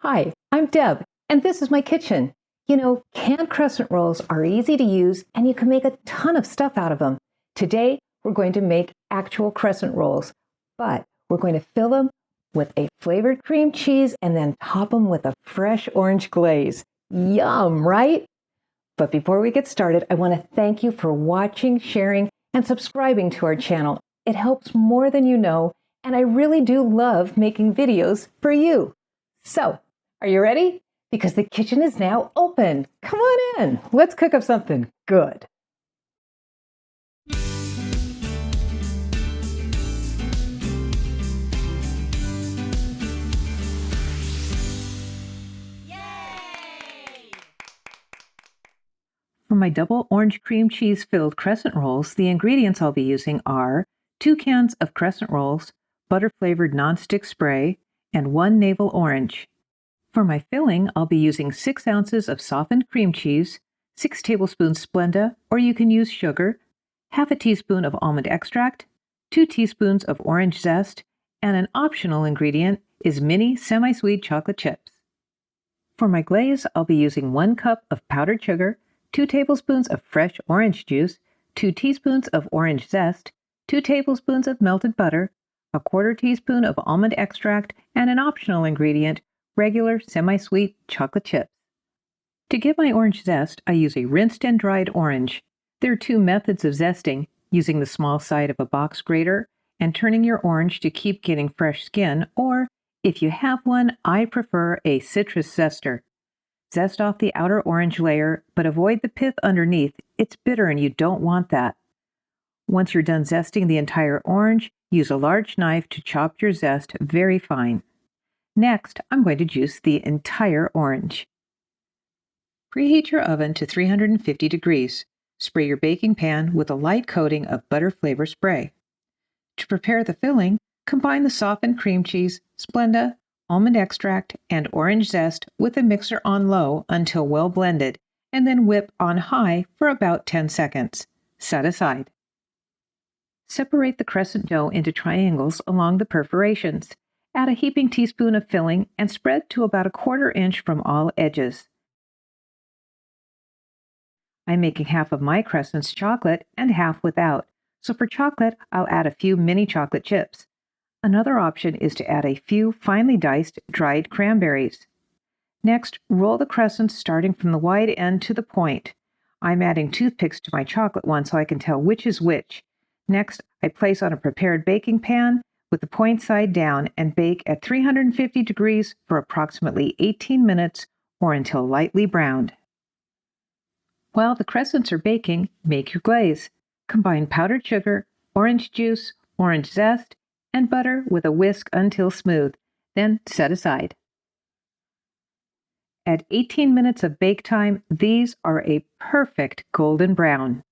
Hi, I'm Deb, and this is my kitchen. Canned crescent rolls are easy to use and you can make a ton of stuff out of them. Today, we're going to make actual crescent rolls, but we're going to fill them with a flavored cream cheese and then top them with a fresh orange glaze. Yum, right? But before we get started, I want to thank you for watching, sharing, and subscribing to our channel. It helps more than you know, and I really do love making videos for you. So, are you ready? Because the kitchen is now open. Come on in. Let's cook up something good. For my double orange cream cheese filled crescent rolls, the ingredients I'll be using are 2 cans of crescent rolls, butter flavored nonstick spray, and 1 navel orange. For my filling, I'll be using 6 ounces of softened cream cheese, 6 tablespoons Splenda, or you can use sugar, half a teaspoon of almond extract, 2 teaspoons of orange zest, and an optional ingredient is mini semi-sweet chocolate chips. For my glaze, I'll be using 1 cup of powdered sugar, 2 tablespoons of fresh orange juice, 2 teaspoons of orange zest, 2 tablespoons of melted butter, a 1/4 teaspoon of almond extract, and an optional ingredient, regular semi-sweet chocolate chips. To get my orange zest, I use a rinsed and dried orange. There are 2 methods of zesting, using the small side of a box grater and turning your orange to keep getting fresh skin, or, if you have one, I prefer a citrus zester. Zest off the outer orange layer, but avoid the pith underneath. It's bitter and you don't want that. Once you're done zesting the entire orange, use a large knife to chop your zest very fine. Next, I'm going to juice the entire orange. Preheat your oven to 350 degrees. Spray your baking pan with a light coating of butter flavor spray. To prepare the filling, combine the softened cream cheese, Splenda, almond extract, and orange zest with a mixer on low until well blended, and then whip on high for about 10 seconds. Set aside. Separate the crescent dough into triangles along the perforations. Add a heaping teaspoon of filling and spread to about 1/4 inch from all edges. I'm making half of my crescents chocolate and half without, so for chocolate, I'll add a few mini chocolate chips. Another option is to add a few finely diced dried cranberries. Next, roll the crescents starting from the wide end to the point. I'm adding toothpicks to my chocolate one so I can tell which is which. Next, I place on a prepared baking pan with the point side down and bake at 350 degrees for approximately 18 minutes or until lightly browned. While the crescents are baking, make your glaze. Combine powdered sugar, orange juice, orange zest, and butter with a whisk until smooth, then set aside. At 18 minutes of bake time, these are a perfect golden brown.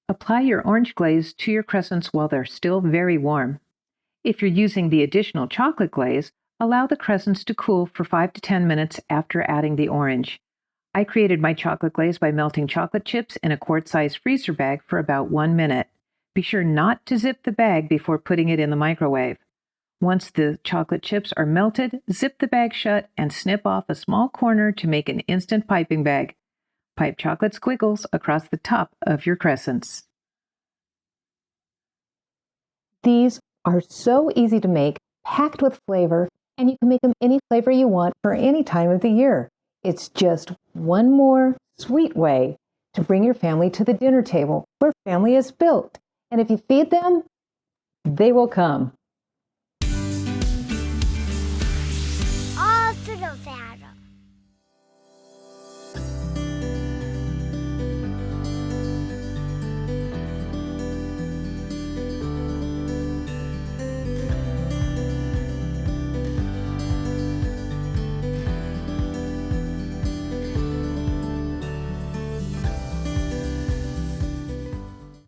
Apply your orange glaze to your crescents while they're still very warm. If you're using the additional chocolate glaze, allow the crescents to cool for 5 to 10 minutes after adding the orange. I created my chocolate glaze by melting chocolate chips in a quart-sized freezer bag for about 1 minute. Be sure not to zip the bag before putting it in the microwave. Once the chocolate chips are melted, zip the bag shut and snip off a small corner to make an instant piping bag. Pipe chocolate squiggles across the top of your crescents. These are so easy to make, packed with flavor, and you can make them any flavor you want for any time of the year. It's just one more sweet way to bring your family to the dinner table where family is built. And if you feed them, they will come.